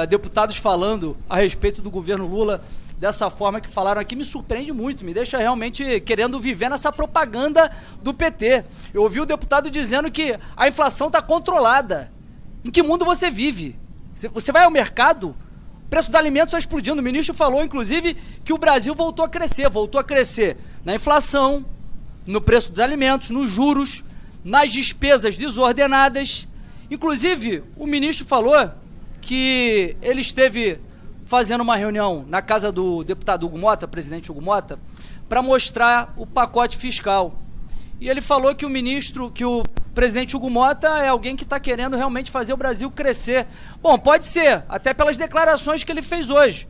deputados falando a respeito do governo Lula dessa forma que falaram aqui, me surpreende muito, me deixa realmente querendo viver nessa propaganda do PT. Eu ouvi o deputado dizendo que a inflação está controlada. Em que mundo você vive? Você vai ao mercado, o preço dos alimentos está explodindo. O ministro falou, inclusive, que o Brasil voltou a crescer na inflação, no preço dos alimentos, nos juros, nas despesas desordenadas. Inclusive, o ministro falou que ele esteve fazendo uma reunião na casa do deputado Hugo Mota, presidente Hugo Mota, para mostrar o pacote fiscal. E ele falou que o presidente Hugo Mota é alguém que está querendo realmente fazer o Brasil crescer. Bom, pode ser, até pelas declarações que ele fez hoje.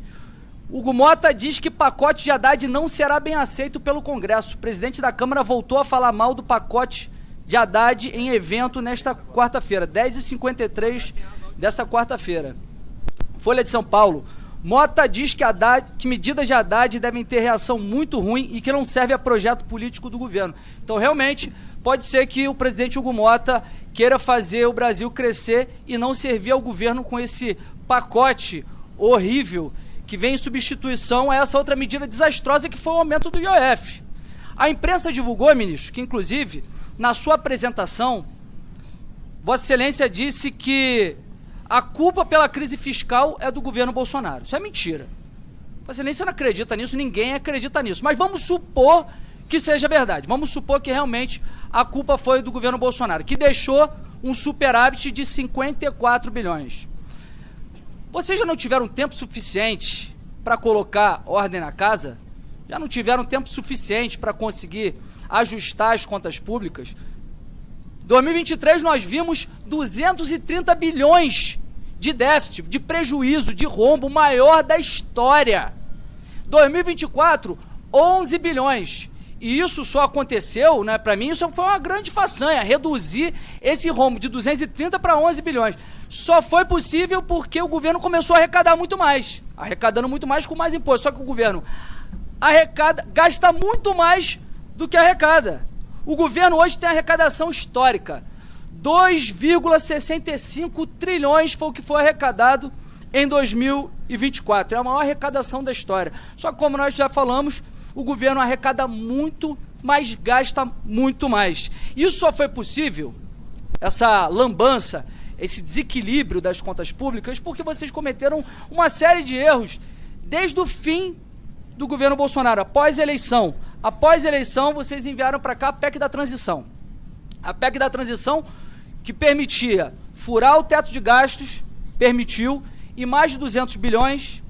Hugo Mota diz que pacote de Haddad não será bem aceito pelo Congresso. O presidente da Câmara voltou a falar mal do pacote de Haddad em evento nesta quarta-feira, 10h53 dessa quarta-feira. Folha de São Paulo. Mota diz que medidas de Haddad devem ter reação muito ruim e que não serve a projeto político do governo. Então, realmente, pode ser que o presidente Hugo Mota queira fazer o Brasil crescer e não servir ao governo com esse pacote horrível que vem em substituição a essa outra medida desastrosa que foi o aumento do IOF. A imprensa divulgou, ministro, que inclusive, na sua apresentação, Vossa Excelência disse que a culpa pela crise fiscal é do governo Bolsonaro. Isso é mentira. Vossa Excelência não acredita nisso, ninguém acredita nisso. Mas vamos supor que seja verdade. Vamos supor que realmente a culpa foi do governo Bolsonaro, que deixou um superávit de 54 bilhões. Vocês já não tiveram tempo suficiente para colocar ordem na casa? Já não tiveram tempo suficiente para conseguir ajustar as contas públicas? 2023 nós vimos 230 bilhões de déficit, de prejuízo, de rombo maior da história. 2024, 11 bilhões. E isso só aconteceu, né, para mim, isso foi uma grande façanha, reduzir esse rombo de 230 para 11 bilhões. Só foi possível porque o governo começou a arrecadar muito mais, arrecadando muito mais com mais imposto. Só que o governo gasta muito mais do que arrecada. O governo hoje tem arrecadação histórica. 2,65 trilhões foi o que foi arrecadado em 2024. É a maior arrecadação da história. Só que, como nós já falamos, o governo arrecada muito, mas gasta muito mais. Isso só foi possível, essa lambança, esse desequilíbrio das contas públicas, porque vocês cometeram uma série de erros desde o fim do governo Bolsonaro, após a eleição. Após a eleição, vocês enviaram para cá a PEC da transição. A PEC da transição que permitia furar o teto de gastos, permitiu, e mais de 200 bilhões,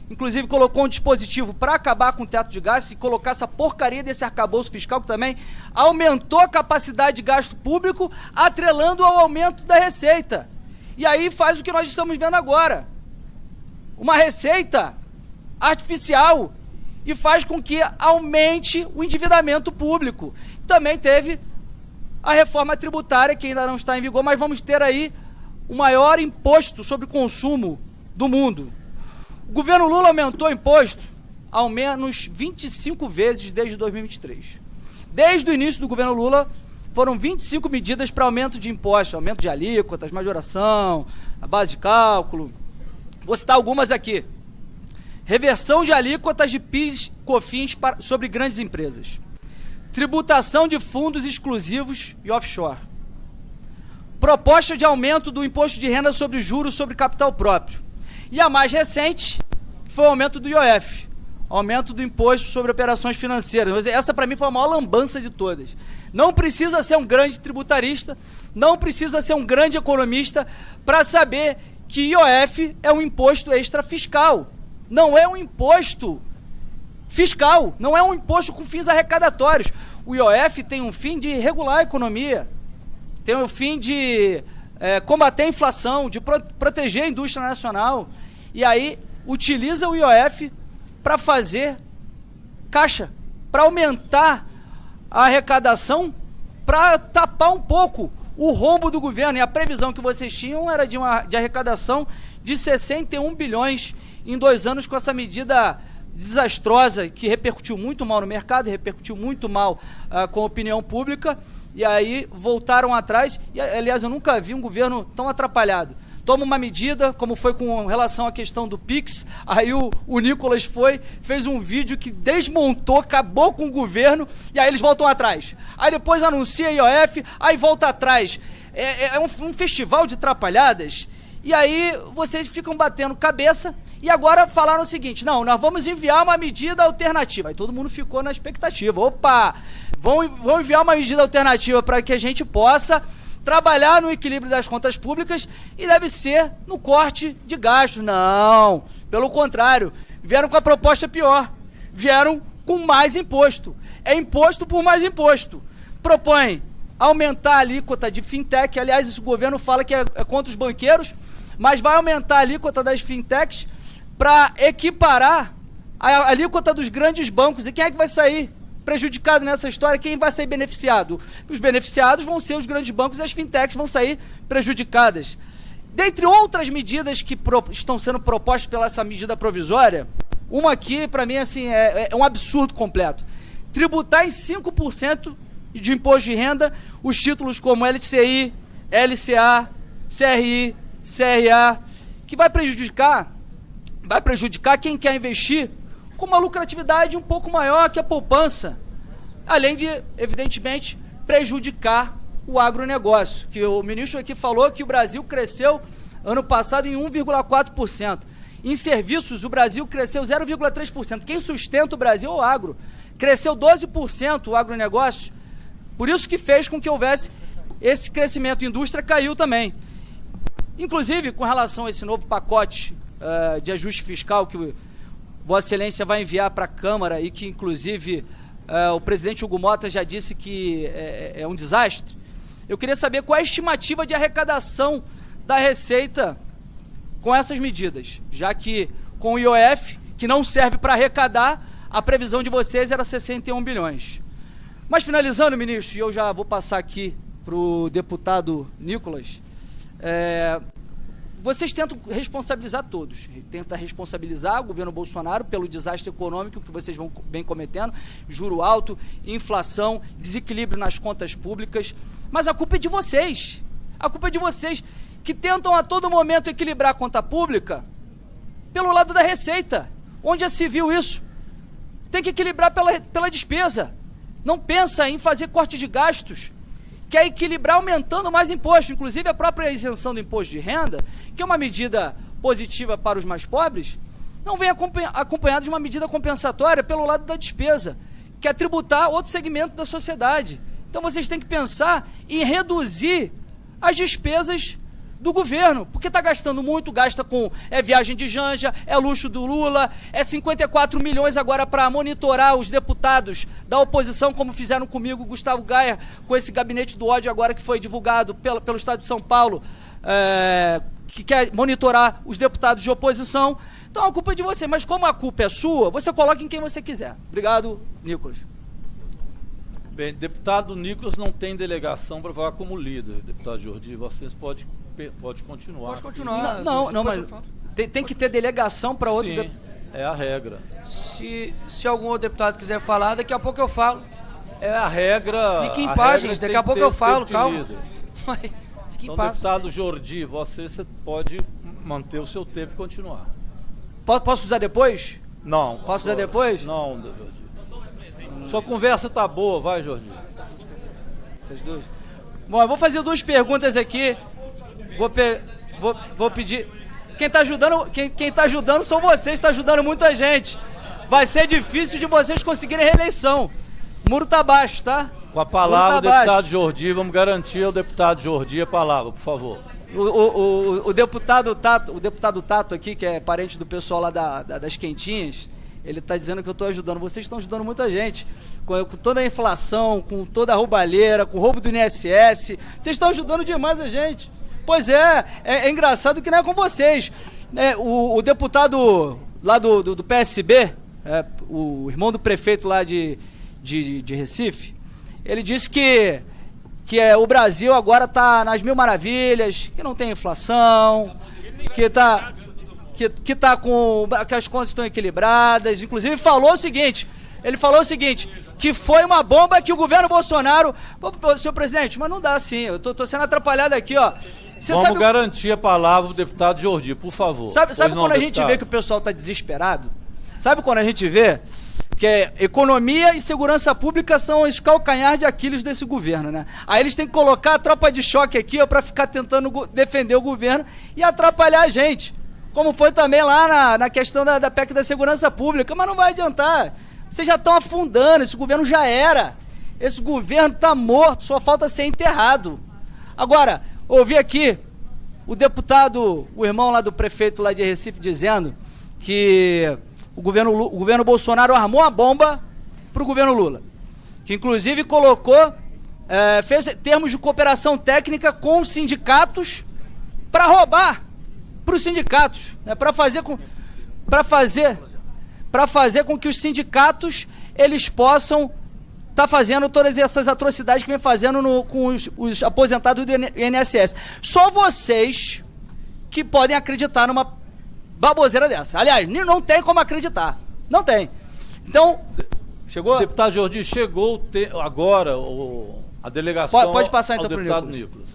inclusive colocou um dispositivo para acabar com o teto de gastos e colocar essa porcaria desse arcabouço fiscal que também aumentou a capacidade de gasto público, atrelando ao aumento da receita. E aí faz o que nós estamos vendo agora. Uma receita artificial e faz com que aumente o endividamento público. Também teve a reforma tributária, que ainda não está em vigor, mas vamos ter aí o maior imposto sobre consumo do mundo. O governo Lula aumentou o imposto ao menos 25 vezes desde 2023. Desde o início do governo Lula, foram 25 medidas para aumento de impostos, aumento de alíquotas, majoração, a base de cálculo. Vou citar algumas aqui. Reversão de alíquotas de PIS, COFINS sobre grandes empresas. Tributação de fundos exclusivos e offshore. Proposta de aumento do imposto de renda sobre juros sobre capital próprio. E a mais recente foi o aumento do IOF, aumento do imposto sobre operações financeiras. Essa, para mim, foi a maior lambança de todas. Não precisa ser um grande tributarista, não precisa ser um grande economista para saber que IOF é um imposto extrafiscal. Não é um imposto fiscal, não é um imposto com fins arrecadatórios. O IOF tem um fim de regular a economia, tem um fim de combater a inflação, de proteger a indústria nacional. E aí utiliza o IOF para fazer caixa, para aumentar a arrecadação, para tapar um pouco o rombo do governo. E a previsão que vocês tinham era de arrecadação de 61 bilhões em 2 anos, com essa medida desastrosa que repercutiu muito mal no mercado, repercutiu muito mal com a opinião pública, e aí voltaram atrás. E, aliás, eu nunca vi um governo tão atrapalhado. toma uma medida, como foi com relação à questão do Pix, aí o Nicolas fez um vídeo que desmontou, acabou com o governo, e aí eles voltam atrás. Aí depois anuncia a IOF, aí volta atrás. É um festival de atrapalhadas, e aí vocês ficam batendo cabeça, e agora falaram o seguinte, não, nós vamos enviar uma medida alternativa. Aí todo mundo ficou na expectativa, opa, vão enviar uma medida alternativa para que a gente possa trabalhar no equilíbrio das contas públicas e deve ser no corte de gastos. Não, pelo contrário, vieram com a proposta pior, vieram com mais imposto. É imposto por mais imposto. Propõe aumentar a alíquota de fintech, aliás, esse governo fala que é contra os banqueiros, mas vai aumentar a alíquota das fintechs para equiparar a alíquota dos grandes bancos. E quem é que vai sair prejudicado nessa história? Quem vai sair beneficiado? Os beneficiados vão ser os grandes bancos e as fintechs vão sair prejudicadas. Dentre outras medidas que estão sendo propostas pela essa medida provisória, uma aqui, para mim, assim, é um absurdo completo. Tributar em 5% de imposto de renda os títulos como LCI, LCA, CRI, CRA, que vai prejudicar quem quer investir com uma lucratividade um pouco maior que a poupança, além de, evidentemente, prejudicar o agronegócio, que o ministro aqui falou que o Brasil cresceu ano passado em 1,4%. Em serviços, o Brasil cresceu 0,3%. Quem sustenta o Brasil é o agro. Cresceu 12% o agronegócio, por isso que fez com que houvesse esse crescimento. A indústria caiu também. Inclusive, com relação a esse novo pacote de ajuste fiscal que Vossa Excelência vai enviar para a Câmara e que, inclusive, o presidente Hugo Mota já disse que é um desastre, eu queria saber qual é a estimativa de arrecadação da Receita com essas medidas, já que com o IOF, que não serve para arrecadar, a previsão de vocês era 61 bilhões. Mas finalizando, ministro, e eu já vou passar aqui para o deputado Nicolas, vocês tentam responsabilizar todos, tentam responsabilizar o governo Bolsonaro pelo desastre econômico que vocês vem cometendo, juro alto, inflação, desequilíbrio nas contas públicas, mas a culpa é de vocês, que tentam a todo momento equilibrar a conta pública pelo lado da receita. Onde já se viu isso? Tem que equilibrar pela despesa, não pensa em fazer corte de gastos, quer equilibrar aumentando mais imposto, inclusive a própria isenção do imposto de renda, que é uma medida positiva para os mais pobres, não vem acompanhada de uma medida compensatória pelo lado da despesa, que é tributar outro segmento da sociedade. Então vocês têm que pensar em reduzir as despesas do governo, porque está gastando muito, gasta com viagem de Janja, luxo do Lula, 54 milhões agora para monitorar os deputados da oposição, como fizeram comigo, Gustavo Gaia, com esse gabinete do ódio agora que foi divulgado pelo Estado de São Paulo, que quer monitorar os deputados de oposição. Então a culpa é de você, mas como a culpa é sua, você coloca em quem você quiser. Obrigado, Nicolas. Bem, deputado Nicolas não tem delegação para falar como líder. Deputado Jordi, vocês pode continuar. Pode continuar. Não, mas tem que ter delegação para outro. Sim, é a regra. Se algum outro deputado quiser falar, daqui a pouco eu falo. É a regra. Fique em paz, gente. Daqui a pouco eu falo, calma. Então, deputado Jordi, você pode manter o seu tempo e continuar. Posso usar depois? Não. Posso usar depois? Não, Jordi. Sua conversa tá boa, vai, Jordi. Essas duas. Bom, eu vou fazer duas perguntas aqui. Vou pedir. Quem tá ajudando são vocês, está ajudando muita gente. Vai ser difícil de vocês conseguirem reeleição. O muro tá baixo, tá? Com a palavra, tá, deputado Jordi, vamos garantir ao deputado Jordi a palavra, por favor. O deputado Tato aqui, que é parente do pessoal lá das Quentinhas, ele está dizendo que eu estou ajudando. Vocês estão ajudando muita gente. Com toda a inflação, com toda a roubalheira, com o roubo do INSS. Vocês estão ajudando demais a gente. Pois é engraçado que não é com vocês. O deputado lá do PSB, o irmão do prefeito lá de Recife, ele disse que o Brasil agora está nas mil maravilhas, que não tem inflação, que as contas estão equilibradas. Inclusive ele falou o seguinte, que foi uma bomba que o governo Bolsonaro... Pô, senhor presidente, mas não dá assim, eu tô sendo atrapalhado aqui, ó. Vamos garantir a palavra ao deputado Jordi, por favor. Sabe quando a gente vê que o pessoal está desesperado? Sabe quando a gente vê que economia e segurança pública são os calcanhares de Aquiles desse governo, né? Aí eles têm que colocar a tropa de choque aqui para ficar tentando defender o governo e atrapalhar a gente. Como foi também lá na questão da PEC da segurança pública, mas não vai adiantar. Vocês já estão afundando, esse governo já era. Esse governo está morto, só falta ser enterrado. Agora, ouvi aqui o deputado, o irmão lá do prefeito lá de Recife, dizendo que o governo Bolsonaro armou a bomba para o governo Lula. Que inclusive colocou, fez termos de cooperação técnica com os sindicatos para roubar para os sindicatos, né, para fazer com que os sindicatos eles possam estar fazendo todas essas atrocidades que vem fazendo com os aposentados do INSS. Só vocês que podem acreditar numa baboseira dessa. Aliás, não tem como acreditar. Não tem. Então, chegou? Deputado Jordi, chegou agora a delegação pode passar, então, ao deputado pro Nicolas.